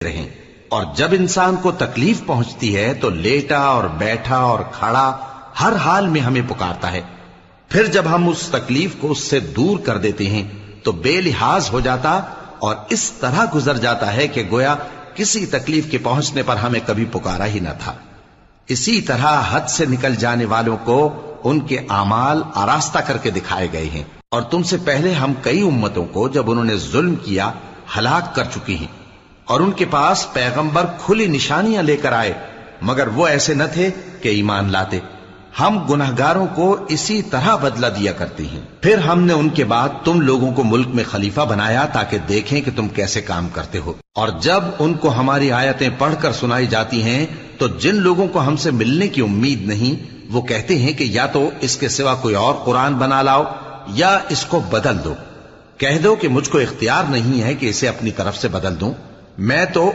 رہیں، اور جب انسان کو تکلیف پہنچتی ہے تو لیٹا اور بیٹھا اور کھڑا ہر حال میں ہمیں پکارتا ہے. پھر جب ہم اس تکلیف کو اس سے دور کر دیتے ہیں تو بے لحاظ ہو جاتا اور اس طرح گزر جاتا ہے کہ گویا کسی تکلیف کے پہنچنے پر ہمیں کبھی پکارا ہی نہ تھا. اسی طرح حد سے نکل جانے والوں کو ان کے اعمال آراستہ کر کے دکھائے گئے ہیں، اور تم سے پہلے ہم کئی امتوں کو جب انہوں نے ظلم کیا ہلاک کر چکی ہیں، اور ان کے پاس پیغمبر کھلی نشانیاں لے کر آئے مگر وہ ایسے نہ تھے کہ ایمان لاتے. ہم گنہگاروں کو اسی طرح بدلہ دیا کرتے ہیں. پھر ہم نے ان کے بعد تم لوگوں کو ملک میں خلیفہ بنایا تاکہ دیکھیں کہ تم کیسے کام کرتے ہو. اور جب ان کو ہماری آیتیں پڑھ کر سنائی جاتی ہیں تو جن لوگوں کو ہم سے ملنے کی امید نہیں وہ کہتے ہیں کہ یا تو اس کے سوا کوئی اور قرآن بنا لاؤ یا اس کو بدل دو. کہہ دو کہ مجھ کو اختیار نہیں ہے کہ اسے اپنی طرف سے بدل دوں. میں تو